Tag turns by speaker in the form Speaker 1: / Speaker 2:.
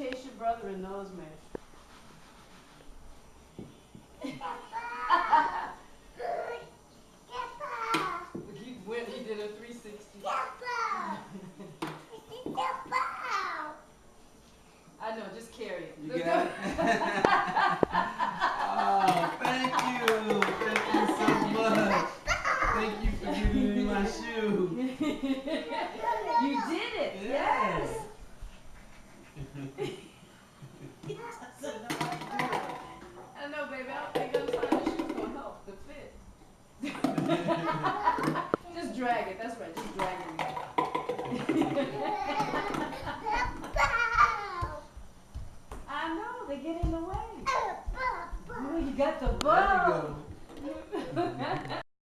Speaker 1: chase your brother in those, man. He did a 360. I know, just carry it.
Speaker 2: You got it? Oh, thank you. Thank you so much. Thank you for giving me my shoe.
Speaker 1: You did it. Yes. I know, baby. I don't think those kind of shoes gonna help the fit. Just drag it. That's right. Just drag it. I know, they get in the way. Oh, you got the ball.
Speaker 2: There you go.